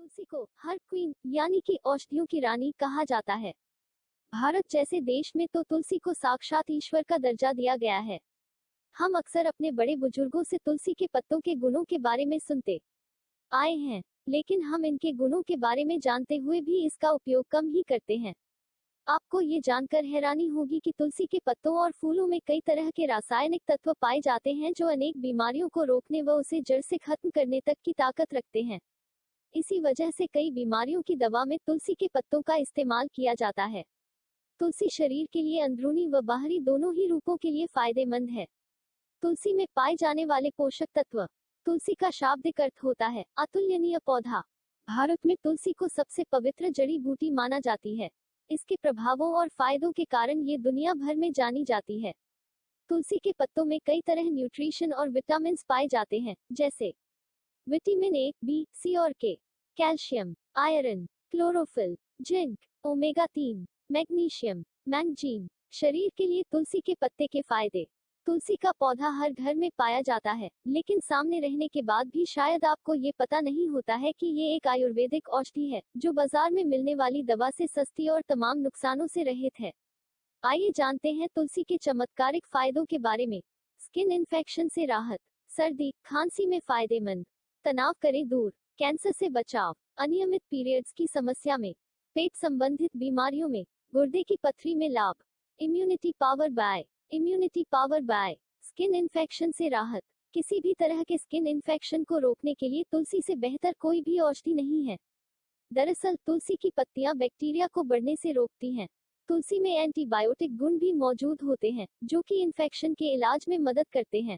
तुलसी को herb queen यानी कि औषधियों की रानी कहा जाता है। भारत जैसे देश में तो तुलसी को साक्षात ईश्वर का दर्जा दिया गया है। हम अक्सर अपने बड़े बुजुर्गों से तुलसी के पत्तों के गुणों के बारे में सुनते आए हैं, लेकिन हम इनके गुणों के बारे में जानते हुए भी इसका उपयोग कम ही करते हैं। आपको ये जानकर हैरानी होगी कि तुलसी के पत्तों और फूलों में कई तरह के रासायनिक तत्व पाए जाते हैं जो अनेक बीमारियों को रोकने व उसे जड़ से खत्म करने तक की ताकत रखते हैं। इसी वजह से कई बीमारियों की दवा में तुलसी के पत्तों का इस्तेमाल किया जाता है। तुलसी शरीर के लिए अंदरूनी व बाहरी दोनों ही रूपों के लिए फायदेमंद है। तुलसी में पाए जाने वाले पोषक तत्व। तुलसी का शाब्दिक अर्थ होता है अतुलनीय पौधा। भारत में तुलसी को सबसे पवित्र जड़ी बूटी माना जाती है। इसके प्रभावों और फायदों के कारण ये दुनिया भर में जानी जाती है। तुलसी के पत्तों में कई तरह न्यूट्रिशन और विटामिन पाए जाते हैं, जैसे विटामिन ए, बी, सी और के, calcium, iron, chlorophyll, zinc, omega 3, magnesium, manganese. शरीर के लिए तुलसी के पत्ते के फायदे। तुलसी का पौधा हर घर में पाया जाता है, लेकिन सामने रहने के बाद भी शायद आपको ये पता नहीं होता है कि ये एक आयुर्वेदिक औषधि है, जो बाजार में मिलने वाली दवा से सस्ती और तमाम नुकसानों से रहित है। आइए जानते हैं तुलसी के चमत्कारिक फायदों के बारे में। स्किन इन्फेक्शन से राहत, सर्दी खांसी में फायदेमंद, तनाव करे दूर, कैंसर से बचाव, अनियमित पीरियड्स की समस्या में, पेट संबंधित बीमारियों में, गुर्दे की पथरी में लाभ, immunity power by skin infection से राहत। किसी भी तरह के स्किन इन्फेक्शन को रोकने के लिए तुलसी से बेहतर कोई भी औषधि नहीं है। दरअसल तुलसी की पत्तियां बैक्टीरिया को बढ़ने से रोकती हैं। तुलसी में एंटीबायोटिक गुण भी मौजूद होते हैं, जो कि इन्फेक्शन के इलाज में मदद करते हैं।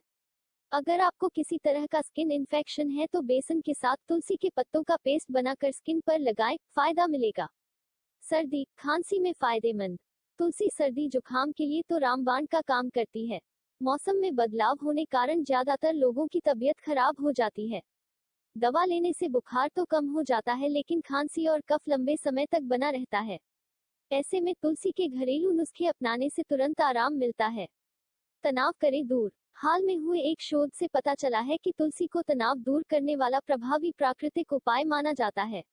अगर आपको किसी तरह का स्किन इन्फेक्शन है तो बेसन के साथ तुलसी के पत्तों का पेस्ट बनाकर स्किन पर लगाएं, फायदा मिलेगा। सर्दी खांसी में फायदेमंद। तुलसी सर्दी जुकाम के लिए तो रामबाण का काम करती है। मौसम में बदलाव होने कारण ज्यादातर लोगों की तबीयत खराब हो जाती है। दवा लेने से बुखार तो कम हो जाता है, लेकिन खांसी और कफ लंबे समय तक बना रहता है। ऐसे में तुलसी के घरेलू नुस्खे अपनाने से तुरंत आराम मिलता है। तनाव करे दूर। हाल में हुए एक शोध से पता चला है कि तुलसी को तनाव दूर करने वाला प्रभावी प्राकृतिक उपाय माना जाता है।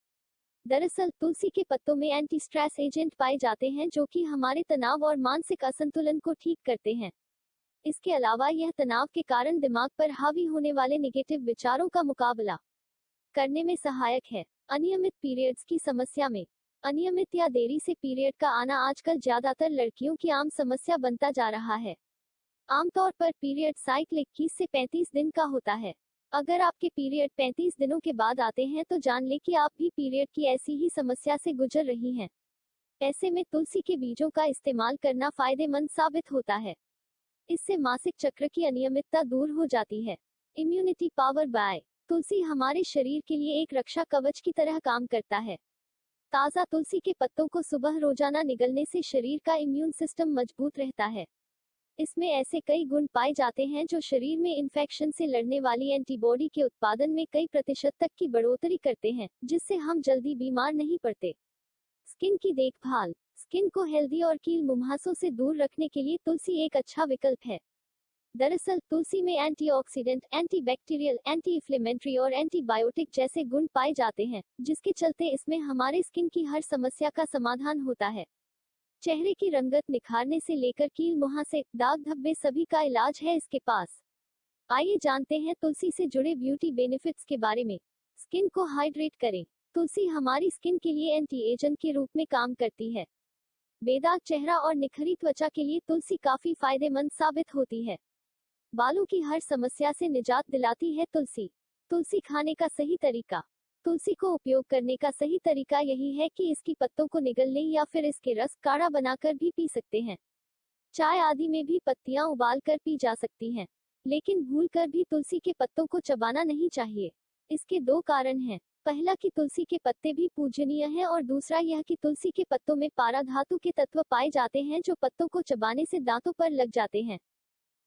दरअसल तुलसी के पत्तों में एंटी स्ट्रेस एजेंट पाए जाते हैं, जो कि हमारे तनाव और मानसिक असंतुलन को ठीक करते हैं। इसके अलावा यह तनाव के कारण दिमाग पर हावी होने वाले नेगेटिव विचारों का मुकाबला करने में सहायक है। अनियमित पीरियड्स की समस्या में, अनियमित या देरी से पीरियड का आना आजकल ज्यादातर लड़कियों की आम समस्या बनता जा रहा है। आमतौर पर पीरियड साइकिल 21 से 35 दिन का होता है। अगर आपके पीरियड 35 दिनों के बाद आते हैं तो जान ले कि आप भी पीरियड की ऐसी ही समस्या से गुजर रही हैं। ऐसे में तुलसी के बीजों का इस्तेमाल करना फायदेमंद साबित होता है। इससे मासिक चक्र की अनियमितता दूर हो जाती है। इम्यूनिटी पावर बाय तुलसी हमारे शरीर के लिए एक रक्षा कवच की तरह काम करता है। ताज़ा तुलसी के पत्तों को सुबह रोजाना निगलने से शरीर का इम्यून सिस्टम मजबूत रहता है। इसमें ऐसे कई गुण पाए जाते हैं जो शरीर में इन्फेक्शन से लड़ने वाली एंटीबॉडी के उत्पादन में कई प्रतिशत तक की बढ़ोतरी करते हैं, जिससे हम जल्दी बीमार नहीं पड़ते। स्किन की देखभाल। स्किन को हेल्दी और कील मुहासों से दूर रखने के लिए तुलसी एक अच्छा विकल्प है। दरअसल तुलसी में एंटीऑक्सीडेंट, एंटीबैक्टीरियल, एंटी इन्फ्लेमेटरी और एंटीबायोटिक जैसे गुण पाए जाते हैं, जिसके चलते इसमें हमारे स्किन की हर समस्या का समाधान होता है। चेहरे की रंगत निखारने से लेकर कील मुहासे, दाग धब्बे सभी का इलाज है इसके पास। आइए जानते हैं तुलसी से जुड़े ब्यूटी बेनिफिट्स के बारे में। स्किन को हाइड्रेट करें। तुलसी हमारी स्किन के लिए एंटी एजेंट के रूप में काम करती है। बेदाग चेहरा और निखरी त्वचा के लिए तुलसी काफी फायदेमंद साबित होती है। बालों की हर समस्या से निजात दिलाती है तुलसी। तुलसी खाने का सही तरीका। तुलसी को उपयोग करने का सही तरीका यही है कि इसकी पत्तों को निगल लें या फिर इसके रस काढ़ा बनाकर भी पी सकते हैं। चाय आदि में भी पत्तियां उबालकर पी जा सकती हैं, लेकिन भूलकर भी तुलसी के पत्तों को चबाना नहीं चाहिए। इसके दो कारण हैं। पहला कि तुलसी के पत्ते भी पूजनीय हैं और दूसरा यह कि तुलसी के पत्तों में पारा धातु के तत्व पाए जाते हैं जो पत्तों को चबाने से दांतों पर लग जाते हैं।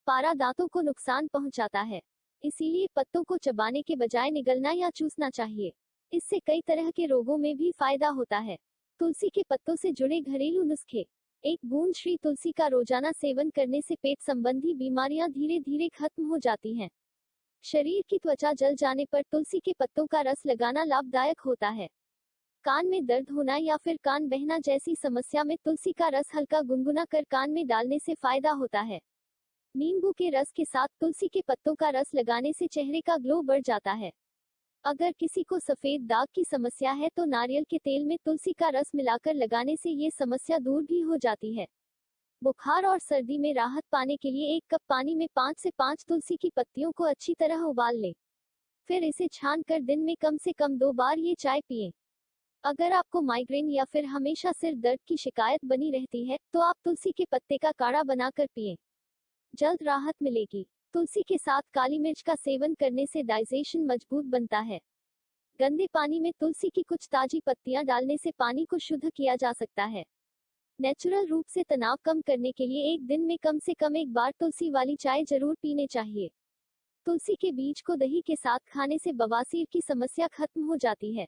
पारा दांतों को नुकसान पहुंचाता है, इसीलिए पत्तों को चबाने के बजाय निगलना या चूसना चाहिए। इससे कई तरह के रोगों में भी फायदा होता है। तुलसी के पत्तों से जुड़े घरेलू नुस्खे। एक बूंद श्री तुलसी का रोजाना सेवन करने से पेट संबंधी बीमारियां धीरे धीरे खत्म हो जाती हैं। शरीर की त्वचा जल जाने पर तुलसी के पत्तों का रस लगाना लाभदायक होता है। कान में दर्द होना या फिर कान बहना जैसी समस्या में तुलसी का रस हल्का गुनगुना कर कान में डालने से फायदा होता है। नींबू के रस के साथ तुलसी के पत्तों का रस लगाने से चेहरे का ग्लो बढ़ जाता है। अगर किसी को सफेद दाग की समस्या है तो नारियल के तेल में तुलसी का रस मिलाकर लगाने से ये समस्या दूर भी हो जाती है। बुखार और सर्दी में राहत पाने के लिए 1 कप पानी में 5 से 5 तुलसी की पत्तियों को अच्छी तरह उबाल लें। फिर इसे छान कर दिन में कम से कम 2 बार ये चाय पिएं। अगर आपको माइग्रेन या फिर हमेशा सिर दर्द की शिकायत बनी रहती है तो आप तुलसी के पत्ते का काढ़ा बनाकर पिएं। जल्द राहत मिलेगी। तुलसी के साथ काली मिर्च का सेवन करने से डाइजेशन मजबूत बनता है। गंदे पानी में तुलसी की कुछ ताजी पत्तियां डालने से पानी को शुद्ध किया जा सकता है। नेचुरल रूप से तनाव कम करने के लिए एक दिन में कम से कम 1 बार तुलसी वाली चाय जरूर पीने चाहिए। तुलसी के बीज को दही के साथ खाने से बवासीर की समस्या खत्म हो जाती है।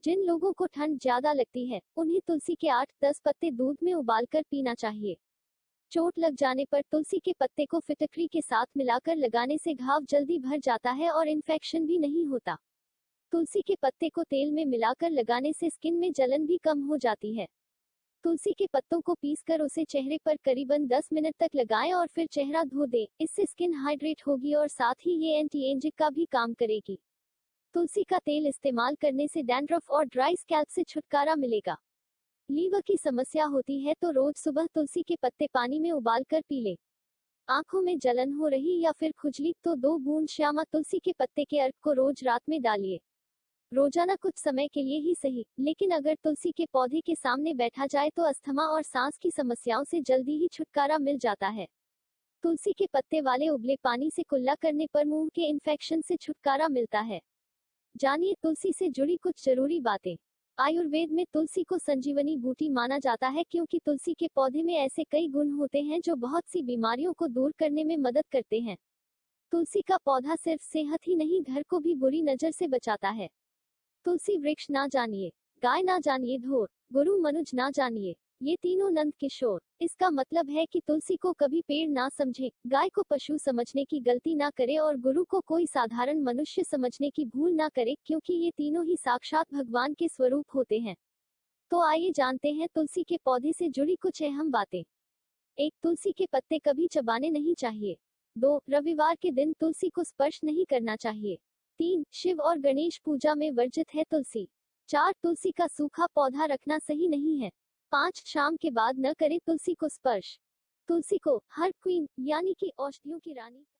जिन लोगों को ठंड ज्यादा लगती है उन्हें तुलसी के 8-10 पत्ते दूध में उबालकर पीना चाहिए। चोट लग जाने पर तुलसी के पत्ते को फिटकरी के साथ मिलाकर लगाने से घाव जल्दी भर जाता है और इन्फेक्शन भी नहीं होता। तुलसी के पत्ते को तेल में मिलाकर लगाने से स्किन में जलन भी कम हो जाती है। तुलसी के पत्तों को पीसकर उसे चेहरे पर करीबन 10 मिनट तक लगाएं और फिर चेहरा धो दें। इससे स्किन हाइड्रेट होगी और साथ ही ये एंटी एजिंग का भी काम करेगी। तुलसी का तेल इस्तेमाल करने से डैंड्रफ और ड्राई स्कैल्प से छुटकारा मिलेगा। लीवर की समस्या होती है तो रोज सुबह तुलसी के पत्ते पानी में उबालकर पी लें। आंखों में जलन हो रही या फिर खुजली तो 2 बूंद श्यामा तुलसी के पत्ते के अर्क को रोज रात में डालिए। रोजाना कुछ समय के लिए ही सही, लेकिन अगर तुलसी के पौधे के सामने बैठा जाए तो अस्थमा और सांस की समस्याओं से जल्दी ही छुटकारा मिल जाता है। तुलसी के पत्ते वाले उबले पानी से कुल्ला करने पर मुंह के इन्फेक्शन से छुटकारा मिलता है। जानिए तुलसी से जुड़ी कुछ जरूरी बातें। आयुर्वेद में तुलसी को संजीवनी बूटी माना जाता है क्योंकि तुलसी के पौधे में ऐसे कई गुण होते हैं जो बहुत सी बीमारियों को दूर करने में मदद करते हैं। तुलसी का पौधा सिर्फ सेहत ही नहीं घर को भी बुरी नजर से बचाता है। तुलसी वृक्ष ना जानिए, गाय ना जानिए धोर, गुरु मनुज ना जानिए, ये तीनों नंद किशोर। इसका मतलब है कि तुलसी को कभी पेड़ ना समझे, गाय को पशु समझने की गलती ना करे और गुरु को कोई साधारण मनुष्य समझने की भूल ना करे, क्योंकि ये तीनों ही साक्षात भगवान के स्वरूप होते हैं। तो आइए जानते हैं तुलसी के पौधे से जुड़ी कुछ अहम बातें। 1. तुलसी के पत्ते कभी चबाने नहीं चाहिए। 2. रविवार के दिन तुलसी को स्पर्श नहीं करना चाहिए। 3. शिव और गणेश पूजा में वर्जित है तुलसी। 4. तुलसी का सूखा पौधा रखना सही नहीं है। 5. शाम के बाद न करें तुलसी को स्पर्श। तुलसी को हर्ब क्वीन यानी कि औषधियों की रानी